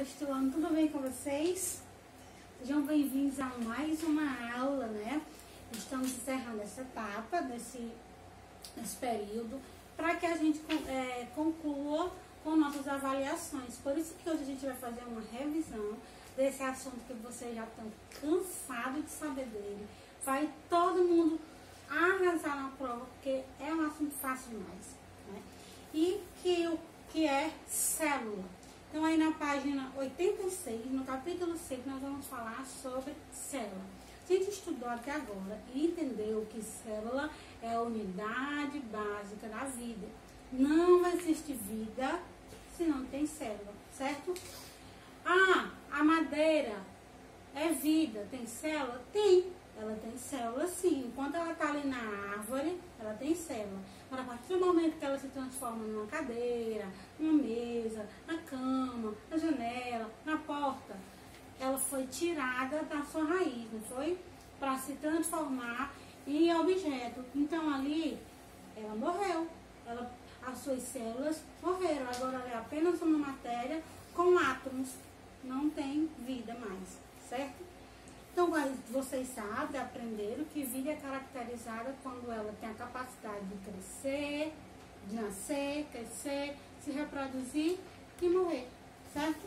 sexto ano, tudo bem com vocês? Sejam bem-vindos a mais uma aula, né? Estamos encerrando essa etapa, desse período, para que a gente conclua com nossas avaliações. Por isso que hoje a gente vai fazer uma revisão desse assunto que vocês já estão cansados de saber dele. Vai todo mundo arrasar na prova, porque é um assunto fácil demais, né? E que é célula. Então, aí na página 86, no capítulo 6, nós vamos falar sobre célula. A gente estudou até agora e entendeu que célula é a unidade básica da vida. Não existe vida se não tem célula, certo? Ah, a madeira é vida, tem célula? Tem. Ela tem célula sim. Enquanto ela está ali na árvore, ela tem célula. Mas a partir do momento que ela se transforma numa cadeira, numa mesa, na cama, na janela, na porta, ela foi tirada da sua raiz, não foi? Para se transformar em objeto. Então ali, ela morreu. As suas células morreram. Agora ela é apenas uma matéria com átomos. Não tem vida mais, certo? Então, vocês sabem, aprenderam que vida é caracterizada quando ela tem a capacidade de crescer, de nascer, crescer, se reproduzir e morrer, certo?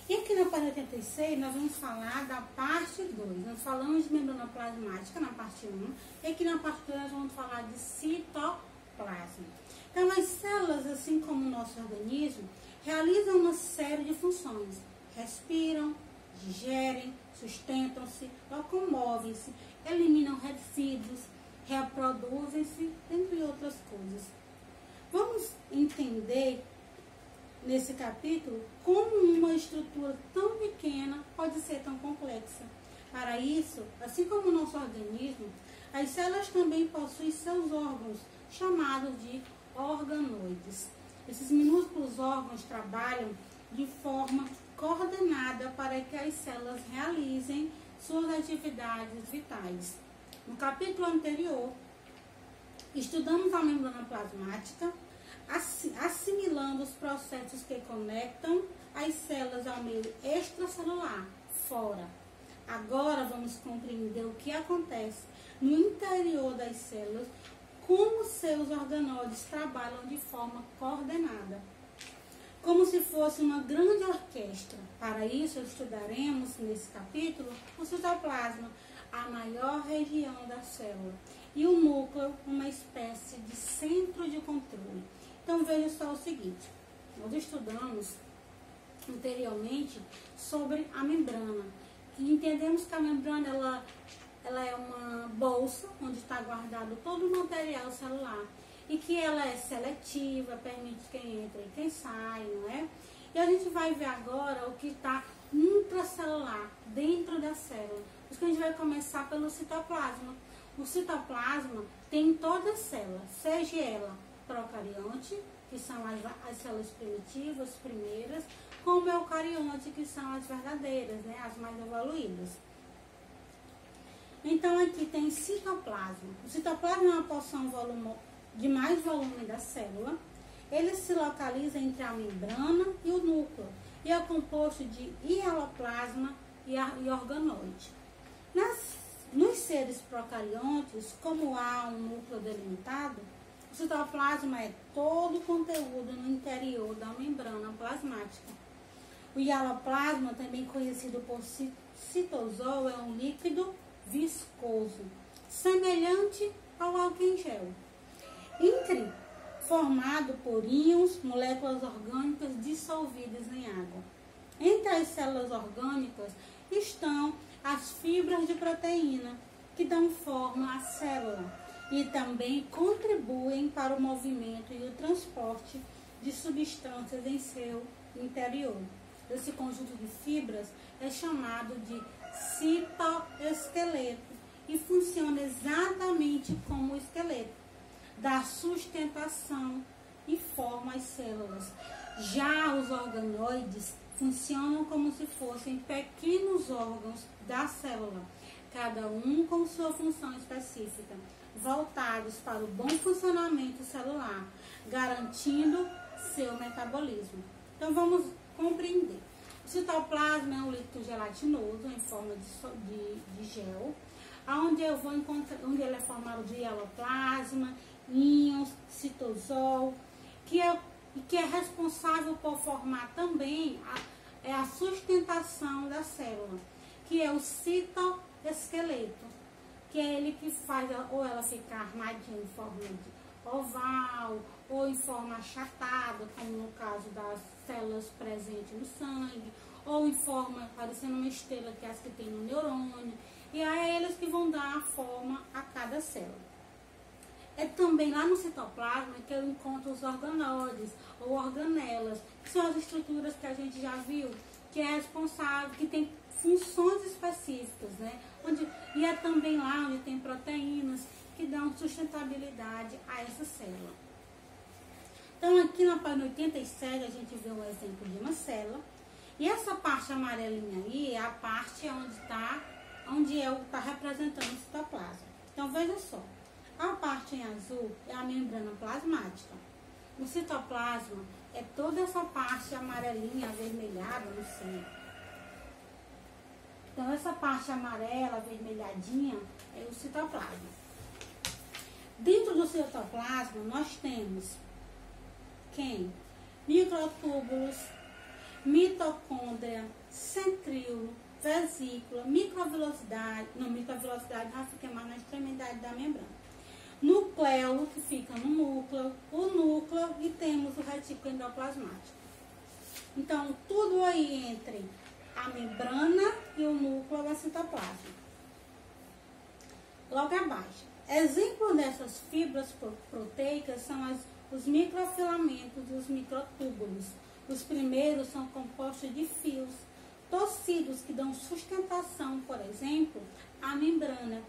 E aqui na página 86, nós vamos falar da parte 2. Nós falamos de membrana plasmática na parte 1, e aqui na parte 2 nós vamos falar de citoplasma. Então, as células, assim como o nosso organismo, realizam uma série de funções. Respiram, digerem, sustentam-se, locomovem-se, eliminam resíduos, reproduzem-se, entre outras coisas. Vamos entender nesse capítulo como uma estrutura tão pequena pode ser tão complexa. Para isso, assim como o nosso organismo, as células também possuem seus órgãos, chamados de organoides. Esses minúsculos órgãos trabalham de forma coordenada para que as células realizem suas atividades vitais. No capítulo anterior, estudamos a membrana plasmática, assimilando os processos que conectam as células ao meio extracelular, fora. Agora vamos compreender o que acontece no interior das células, como seus organoides trabalham de forma coordenada, como se fosse uma grande orquestra. Para isso, estudaremos nesse capítulo o citoplasma, a maior região da célula, e o núcleo, uma espécie de centro de controle. Então, veja só o seguinte: nós estudamos anteriormente sobre a membrana, e entendemos que a membrana ela é uma bolsa onde está guardado todo o material celular, e que ela é seletiva, permite quem entra e quem sai, não é? E a gente vai ver agora o que está intracelular, dentro da célula. Por isso que a gente vai começar pelo citoplasma. O citoplasma tem em toda a célula, seja ela procarionte, que são as células primitivas, primeiras, como eucarionte, que são as verdadeiras, né? As mais evoluídas. Então aqui tem citoplasma. O citoplasma é uma porção de mais volume da célula. Ele se localiza entre a membrana e o núcleo e é composto de hialoplasma e organoide. Nos seres procariontes, como há um núcleo delimitado, o citoplasma é todo o conteúdo no interior da membrana plasmática. O hialoplasma, também conhecido por citosol, é um líquido viscoso, semelhante ao álcool em gel, formado por íons, moléculas orgânicas dissolvidas em água. Entre as células orgânicas estão as fibras de proteína, que dão forma à célula e também contribuem para o movimento e o transporte de substâncias em seu interior. Esse conjunto de fibras é chamado de citoesqueleto e funciona exatamente como o esqueleto, dá sustentação e forma as células. Já os organoides funcionam como se fossem pequenos órgãos da célula, cada um com sua função específica, voltados para o bom funcionamento celular, garantindo seu metabolismo. Então vamos compreender. O citoplasma é um líquido gelatinoso em forma de gel, onde eu vou encontrar, onde ele é formado de eloplasma, íons, citosol, que é responsável por formar também a sustentação da célula, que é o citoesqueleto, que é ele que faz ou ela ficar armadinha em forma de oval ou em forma achatada, como no caso das células presentes no sangue, ou em forma parecendo uma estrela, que é as que tem no neurônio, e aí é eles que vão dar a forma a cada célula. É também lá no citoplasma que eu encontro os organóides ou organelas, que são as estruturas que a gente já viu, que é responsável, que tem funções específicas, né? E é também lá onde tem proteínas que dão sustentabilidade a essa célula. Então aqui na página 87 a gente vê um exemplo de uma célula, e essa parte amarelinha aí é a parte onde está representando o citoplasma. Então veja só, a parte em azul é a membrana plasmática. O citoplasma é toda essa parte amarelinha, avermelhada no centro. Então essa parte amarela, avermelhadinha, é o citoplasma. Dentro do citoplasma nós temos quem? Microtúbulos, mitocôndria, centríolo, vesícula, microvelocidade já fica mais na extremidade da membrana. Nucleolo, que fica no núcleo, o núcleo, e temos o retículo endoplasmático. Então, tudo aí entre a membrana e o núcleo é citoplasma. Logo abaixo, exemplo dessas fibras proteicas são os microfilamentos e os microtúbulos. Os primeiros são compostos de fios torcidos que dão sustentação, por exemplo, à membrana,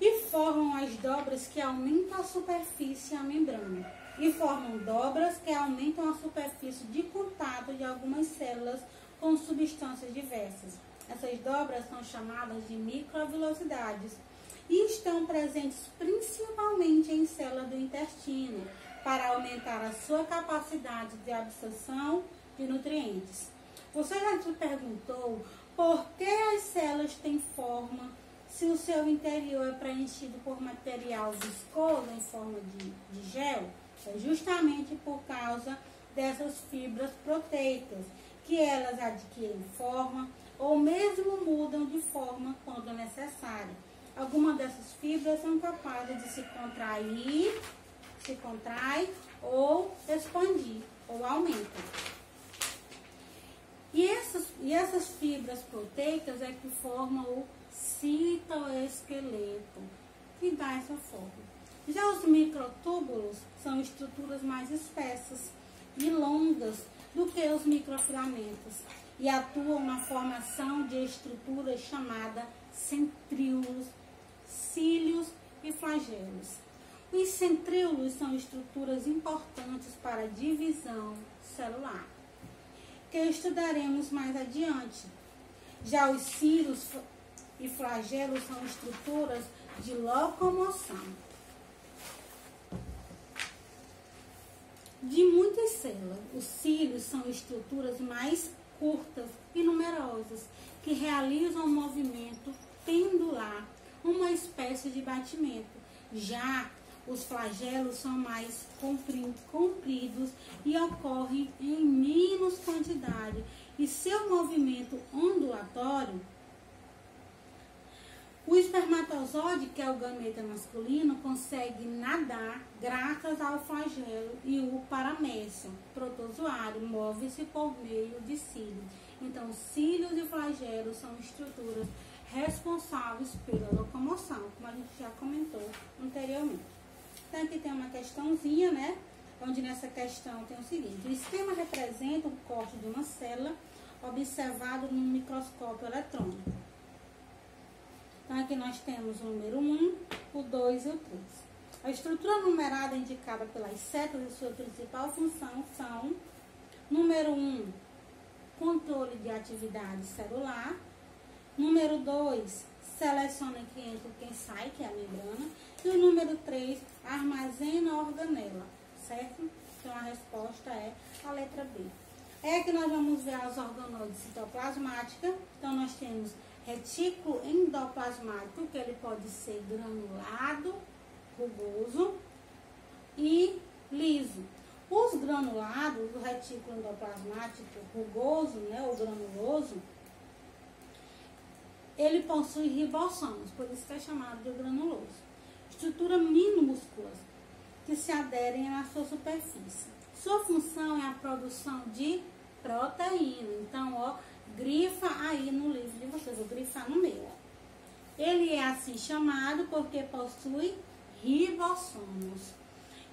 e formam as dobras que aumentam a superfície e a membrana, e formam dobras que aumentam a superfície de contato de algumas células com substâncias diversas. Essas dobras são chamadas de microvilosidades e estão presentes principalmente em células do intestino, para aumentar a sua capacidade de absorção de nutrientes. Você já se perguntou por que as células têm forma se o seu interior é preenchido por material viscoso em forma de gel? É justamente por causa dessas fibras proteicas, que elas adquirem forma ou mesmo mudam de forma quando necessário. Algumas dessas fibras são capazes de se contrai ou expandir, ou aumenta. E essas fibras proteicas é que formam o citoesqueleto, que dá essa forma. Já os microtúbulos são estruturas mais espessas e longas do que os microfilamentos e atuam na formação de estruturas chamadas centríolos, cílios e flagelos. Os centríolos são estruturas importantes para a divisão celular, que estudaremos mais adiante. Já os cílios e flagelos são estruturas de locomoção. De muitas células, os cílios são estruturas mais curtas e numerosas, que realizam um movimento pendular, uma espécie de batimento. Já os flagelos são mais compridos e ocorrem em menos quantidade, e seu movimento ondulatório. O espermatozoide, que é o gameta masculino, consegue nadar graças ao flagelo, e o paramécio protozoário move-se por meio de cílios. Então, cílios e flagelos são estruturas responsáveis pela locomoção, como a gente já comentou anteriormente. Então, aqui tem uma questãozinha, né? Onde nessa questão tem o seguinte: o esquema representa um corte de uma célula observado no microscópio eletrônico. Então, aqui nós temos o número 1, o 2 e o 3. A estrutura numerada indicada pelas setas e sua principal função são: número 1, controle de atividade celular. Número 2, seleciona quem entra e quem sai, que é a membrana. E o número 3, armazena a organela, certo? Então, a resposta é a letra B. É que nós vamos ver as organoides citoplasmáticas. Então, nós temos retículo endoplasmático, que ele pode ser granulado, rugoso e liso. Os granulados, o retículo endoplasmático rugoso, né, ou granuloso, ele possui ribossomos, por isso que é chamado de granuloso. Estrutura minúsculas que se aderem na sua superfície. Sua função é a produção de proteína. Então, ó, grifa aí no livro de vocês, vou grifar no meu. Ó. Ele é assim chamado porque possui ribossomos.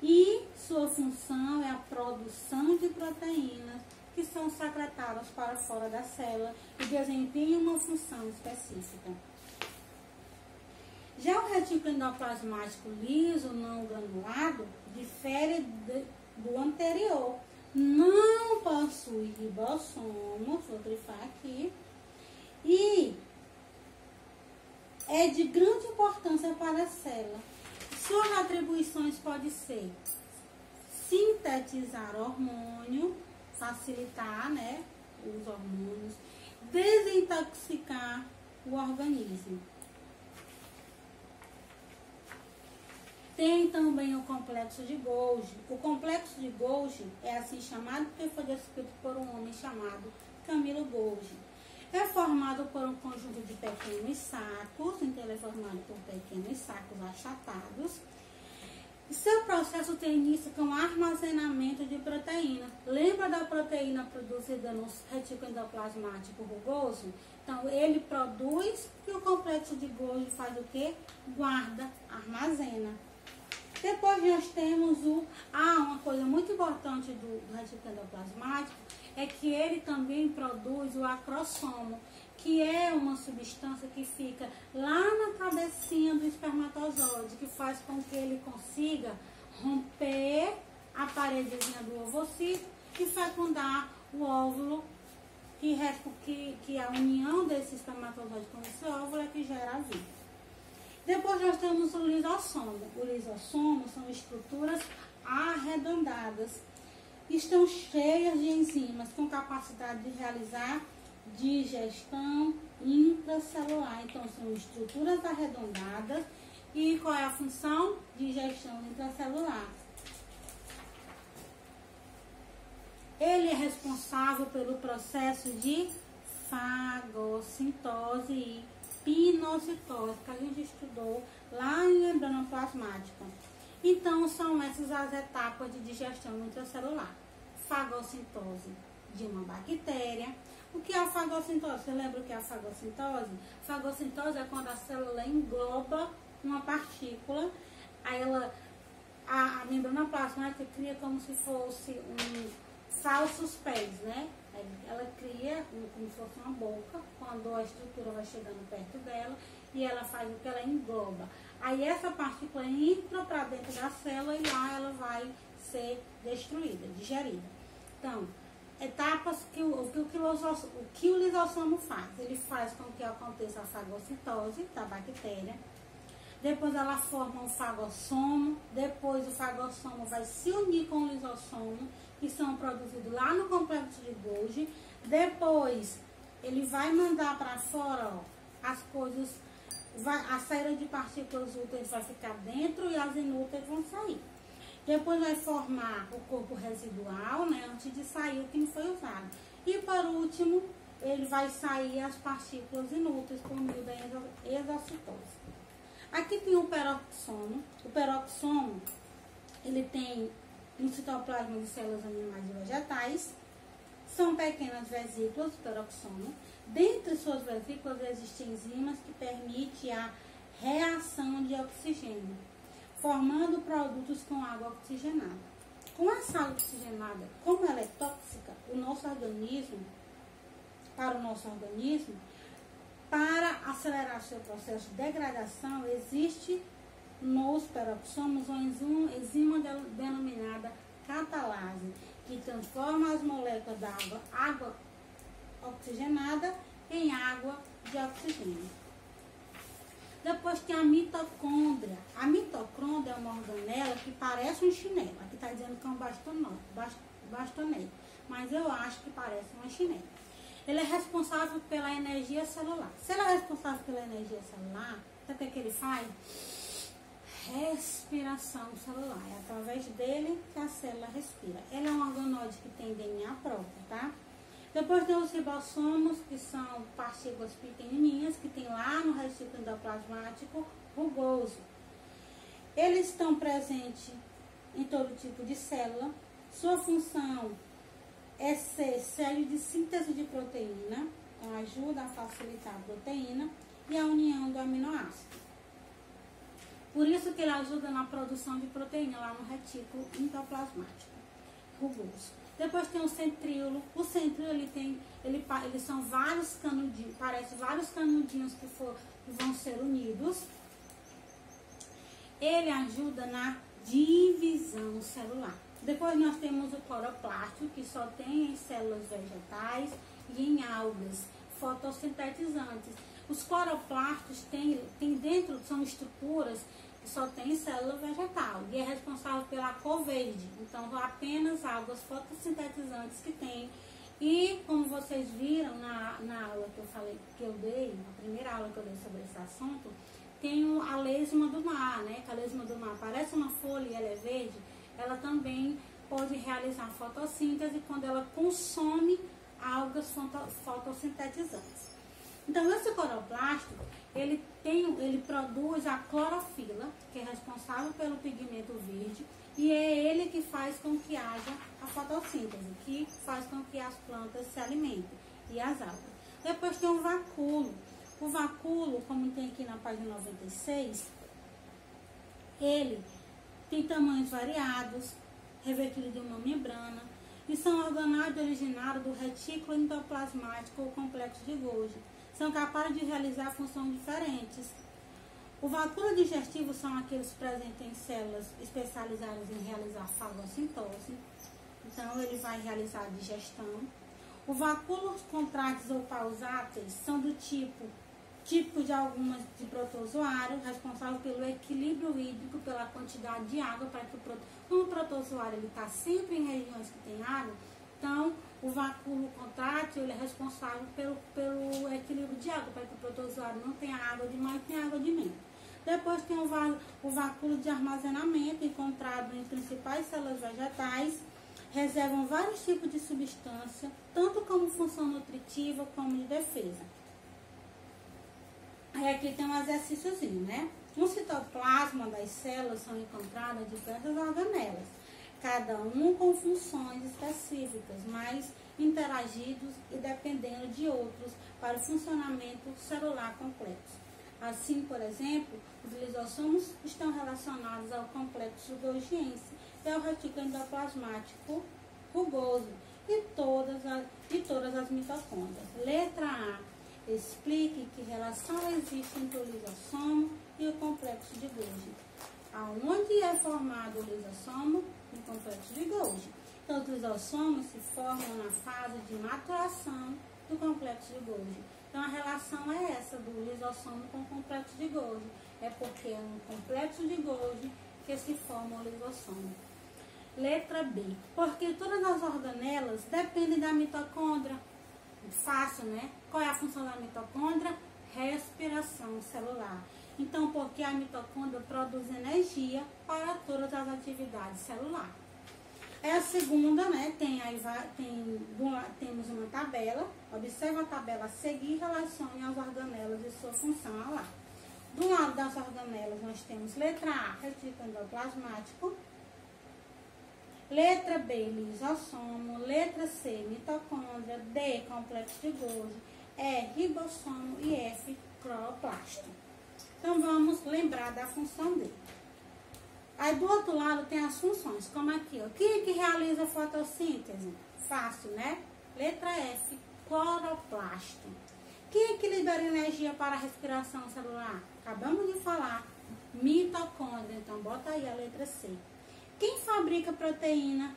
E sua função é a produção de proteínas que são secretadas para fora da célula e desempenham uma função específica. Já o retículo endoplasmático liso, não granulado, difere do anterior. Não possui ribossomos, vou grifar aqui, e é de grande importância para a célula. Suas atribuições podem ser sintetizar hormônio, facilitar, né, os hormônios, desintoxicar o organismo. Tem também o complexo de Golgi. O complexo de Golgi é assim chamado porque foi descrito por um homem chamado Camilo Golgi. É formado por um conjunto de pequenos sacos, então ele é formado por pequenos sacos achatados. E seu processo tem início com armazenamento de proteína. Lembra da proteína produzida no retículo endoplasmático rugoso? Então, ele produz e o complexo de Golgi faz o quê? Guarda, armazena. Depois nós temos uma coisa muito importante do retículo endoplasmático é que ele também produz o acrossomo, que é uma substância que fica lá na cabecinha do espermatozoide, que faz com que ele consiga romper a paredezinha do ovocito e fecundar o óvulo, que a união desse espermatozoide com esse óvulo é que gera a vida. Depois nós temos o lisossomo. O lisossomo são estruturas arredondadas. Estão cheias de enzimas com capacidade de realizar digestão intracelular. Então, são estruturas arredondadas. E qual é a função? Digestão intracelular. Ele é responsável pelo processo de fagocitose e pinocitose, que a gente estudou lá em membrana plasmática. Então, são essas as etapas de digestão intracelular. Fagocitose de uma bactéria. O que é a fagocitose? Você lembra o que é a fagocitose? Fagocitose é quando a célula engloba uma partícula, aí a membrana plasmática cria como se fosse falsos pés, né? Ela cria como se fosse uma boca, quando a estrutura vai chegando perto dela, e ela faz o que ela engloba. Aí essa partícula entra para dentro da célula e lá ela vai ser destruída, digerida. Então, etapas que o lisossomo faz. Ele faz com que aconteça a fagocitose da bactéria. Depois ela forma um fagossomo. Depois o fagossomo vai se unir com o lisossomo, que são produzidos lá no complexo de Golgi. Depois ele vai mandar para fora, ó, as coisas, a saída de partículas úteis vai ficar dentro e as inúteis vão sair. Depois vai formar o corpo residual, né, antes de sair o que não foi usado. E por último, ele vai sair as partículas inúteis por meio da exocitose. Aqui tem o peroxomo. O peroxomo, ele tem no citoplasma de células animais e vegetais. São pequenas vesículas, peroxomo. Dentre suas vesículas existem enzimas que permitem a reação de oxigênio, formando produtos com água oxigenada. Com essa água oxigenada, como ela é tóxica, para o nosso organismo, para acelerar seu processo de degradação, existe nos peroxomos uma enzima denominada catalase, que transforma as moléculas da água oxigenada em água de oxigênio. Depois tem a mitocôndria. A mitocôndria é uma organela que parece um chinelo. Aqui está dizendo que é um bastonete. mas eu acho que parece uma chinela. Ele é responsável pela energia celular. Se ele é responsável pela energia celular, sabe o que ele faz? Respiração celular. É através dele que a célula respira. Ele é um organóide que tem DNA próprio, tá? Depois tem os ribossomos, que são partículas pequenininhas, que tem lá no retículo endoplasmático rugoso. Eles estão presentes em todo tipo de célula. Sua função é ser célula de síntese de proteína, então ajuda a facilitar a proteína e a união do aminoácido. Por isso que ele ajuda na produção de proteína lá no retículo endoplasmático rugoso. Depois tem o centríolo. O centríolo eles são vários canudinhos, parece vários canudinhos que vão ser unidos. Ele ajuda na divisão celular. Depois nós temos o cloroplásto, que só tem em células vegetais e em algas fotossintetizantes. Os cloroplastos tem dentro, são estruturas que só tem em célula vegetal e é responsável pela cor verde. Então, apenas algas fotossintetizantes que tem. E, como vocês viram na aula que eu dei, na primeira aula que eu dei sobre esse assunto, tem a lesma do mar, né? Que a lesma do mar parece uma folha e ela é verde. Ela também pode realizar fotossíntese quando ela consome algas fotossintetizantes. Então, esse cloroplasto, ele produz a clorofila, que é responsável pelo pigmento verde, e é ele que faz com que haja a fotossíntese, que faz com que as plantas se alimentem, e as algas. Depois tem o vacúolo. O vacúolo, como tem aqui na página 96, ele tem tamanhos variados, revestido de uma membrana, e são organóides originários do retículo endoplasmático ou complexo de Golgi. São capazes de realizar funções diferentes. O vacúolo digestivo são aqueles presentes em células especializadas em realizar fagossintose. Então, ele vai realizar a digestão. O vacúolos contráteis ou pausáteis são do típico de algumas de protozoário, responsável pelo equilíbrio hídrico, pela quantidade de água, para que como o protozoário está sempre em regiões que tem água, então o vacúolo contrátil ele é responsável pelo equilíbrio de água, para que o protozoário não tenha água de mais nem água de menos. Depois tem o vacúolo de armazenamento, encontrado em principais células vegetais, reservam vários tipos de substância, tanto como função nutritiva como de defesa. Aí aqui tem um exercíciozinho, né? No citoplasma das células são encontradas diversas organelas, cada um com funções específicas, mas interagidos e dependendo de outros para o funcionamento celular complexo. Assim, por exemplo, os lisossomos estão relacionados ao complexo golgiense e ao retículo endoplasmático rugoso e todas as mitocôndrias. Letra A. Explique que relação existe entre o lisossomo e o complexo de Golgi. Aonde é formado o lisossomo? No complexo de Golgi. Então, os lisossomos se formam na fase de maturação do complexo de Golgi. Então, a relação é essa do lisossomo com o complexo de Golgi. É porque é no complexo de Golgi que se forma o lisossomo. Letra B. Porque todas as organelas dependem da mitocôndria. Fácil, né? Qual é a função da mitocôndria? Respiração celular. Então, porque a mitocôndria produz energia para todas as atividades celulares. É a segunda, né? Temos uma tabela. Observa a tabela a seguir e relacione as organelas e sua função lá. Do lado das organelas, nós temos letra A, retículo endoplasmático. Letra B, lisossomo. Letra C, mitocôndria. D, complexo de Golgi. E, ribossomo. E F, cloroplasto. Então, vamos lembrar da função dele. Aí, do outro lado, tem as funções, como aqui, ó. Quem é que realiza a fotossíntese? Fácil, né? Letra F, cloroplasto. Quem é que libera energia para a respiração celular? Acabamos de falar, mitocôndria. Então, bota aí a letra C. Quem fabrica proteína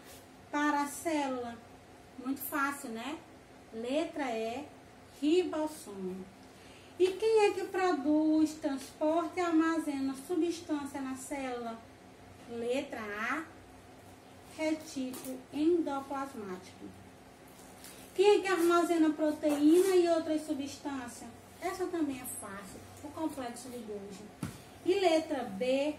para a célula? Muito fácil, né? Letra E, ribossomo. E quem é que produz, transporta e armazena substância na célula? Letra A, retículo endoplasmático. Quem é que armazena proteína e outras substâncias? Essa também é fácil, o complexo de Golgi. E letra B,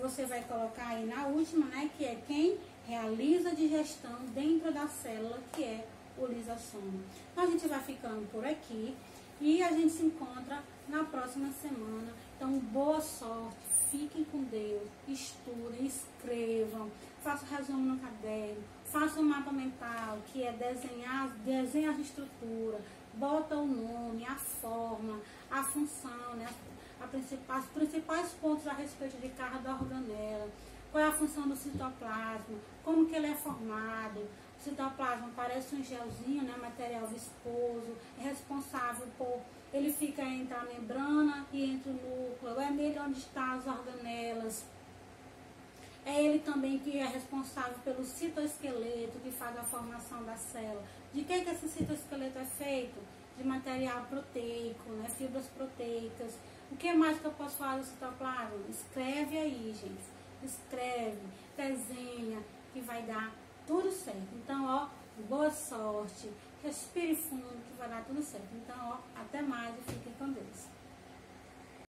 você vai colocar aí na última, né? Que é quem realiza a digestão dentro da célula, que é o lisossomo. Então a gente vai ficando por aqui e a gente se encontra na próxima semana. Então, boa sorte, fiquem com Deus, estudem, escrevam, façam resumo no caderno, façam um mapa mental, que é desenhar a estrutura, bota o nome, a forma, a função, né? Os principais pontos a respeito de cada organela, qual é a função do citoplasma, como que ele é formado. O citoplasma parece um gelzinho, né, material viscoso, é responsável por, ele fica entre a membrana e entre o núcleo, é nele onde estão as organelas. É ele também que é responsável pelo citoesqueleto, que faz a formação da célula. De que esse citoesqueleto é feito? De material proteico, né, fibras proteicas. O que mais que eu posso falar do citoplasma? Escreve aí, gente. Escreve, desenha, que vai dar tudo certo. Então, ó, boa sorte. Respire fundo, que vai dar tudo certo. Então, ó, até mais e fiquem com Deus.